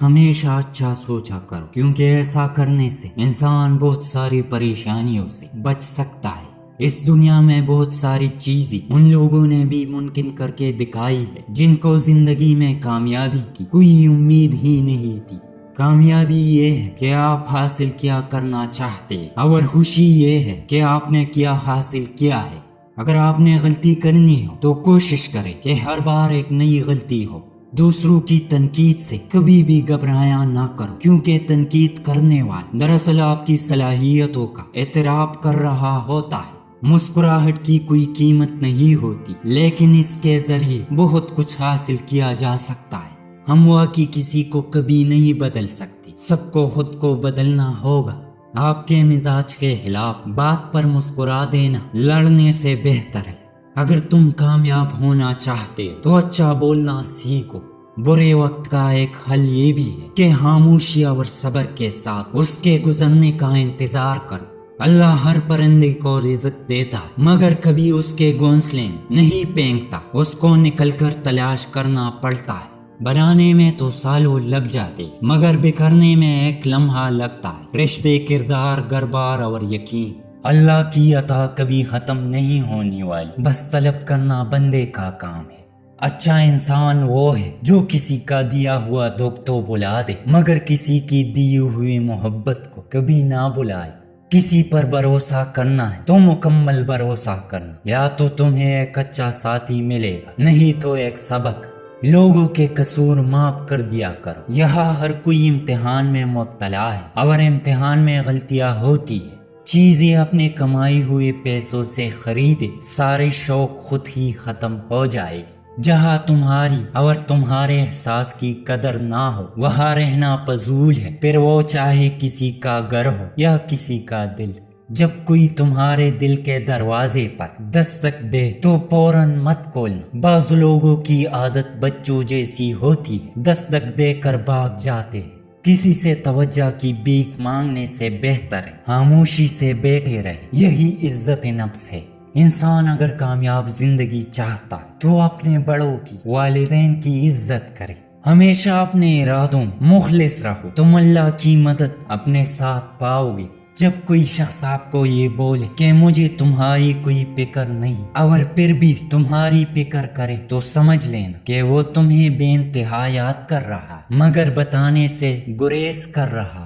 ہمیشہ اچھا سوچا کرو، کیونکہ ایسا کرنے سے انسان بہت ساری پریشانیوں سے بچ سکتا ہے۔ اس دنیا میں بہت ساری چیزیں ان لوگوں نے بھی ممکن کر کے دکھائی ہے جن کو زندگی میں کامیابی کی کوئی امید ہی نہیں تھی۔ کامیابی یہ ہے کہ آپ حاصل کیا کرنا چاہتے ہیں، اور خوشی یہ ہے کہ آپ نے کیا حاصل کیا ہے۔ اگر آپ نے غلطی کرنی ہو تو کوشش کریں کہ ہر بار ایک نئی غلطی ہو۔ دوسروں کی تنقید سے کبھی بھی گھبرایا نہ کرو، کیونکہ تنقید کرنے والا دراصل آپ کی صلاحیتوں کا اعتراف کر رہا ہوتا ہے۔ مسکراہٹ کی کوئی قیمت نہیں ہوتی، لیکن اس کے ذریعے بہت کچھ حاصل کیا جا سکتا ہے۔ ہم واقعی کسی کو کبھی نہیں بدل سکتے، سب کو خود کو بدلنا ہوگا۔ آپ کے مزاج کے خلاف بات پر مسکرا دینا لڑنے سے بہتر ہے۔ اگر تم کامیاب ہونا چاہتے ہو تو اچھا بولنا سیکھو۔ برے وقت کا ایک حل یہ بھی ہے کہ خاموشی اور صبر کے ساتھ اس کے گزرنے کا انتظار کرو۔ اللہ ہر پرندے کو رزق دیتا ہے، مگر کبھی اس کے گھونسلے میں نہیں پھینکتا، اس کو نکل کر تلاش کرنا پڑتا ہے۔ بنانے میں تو سالوں لگ جاتے، مگر بکھرنے میں ایک لمحہ لگتا ہے۔ رشتے، کردار، گھر بار اور یقین، اللہ کی عطا کبھی ختم نہیں ہونے والی، بس طلب کرنا بندے کا کام ہے۔ اچھا انسان وہ ہے جو کسی کا دیا ہوا دکھ تو بلا دے، مگر کسی کی دی ہوئی محبت کو کبھی نہ بلائے۔ کسی پر بھروسہ کرنا ہے تو مکمل بھروسہ کرنا، یا تو تمہیں ایک اچھا ساتھی ملے گا، نہیں تو ایک سبق۔ لوگوں کے قصور معاف کر دیا کرو۔ یہاں ہر کوئی امتحان میں مبتلا ہے، اور امتحان میں غلطیاں ہوتی ہیں۔ چیزیں اپنے کمائی ہوئے پیسوں سے خریدے، سارے شوق خود ہی ختم ہو جائے گی۔ جہاں تمہاری اور تمہارے احساس کی قدر نہ ہو، وہاں رہنا فضول ہے، پھر وہ چاہے کسی کا گھر ہو یا کسی کا دل۔ جب کوئی تمہارے دل کے دروازے پر دستک دے تو فوراً مت کھولنا۔ بعض لوگوں کی عادت بچوں جیسی ہوتی ہے، دستک دے کر بھاگ جاتے ہیں۔ کسی سے توجہ کی بھیک مانگنے سے بہتر ہے خاموشی سے بیٹھے رہے، یہی عزت نفس ہے۔ انسان اگر کامیاب زندگی چاہتا ہے تو اپنے بڑوں کی، والدین کی عزت کرے۔ ہمیشہ اپنے ارادوں میں مخلص رہو، تم اللہ کی مدد اپنے ساتھ پاؤ گے۔ جب کوئی شخص آپ کو یہ بولے کہ مجھے تمہاری کوئی فکر نہیں، اور پھر بھی تمہاری فکر کرے، تو سمجھ لینا کہ وہ تمہیں بے انتہا یاد کر رہا، مگر بتانے سے گریز کر رہا۔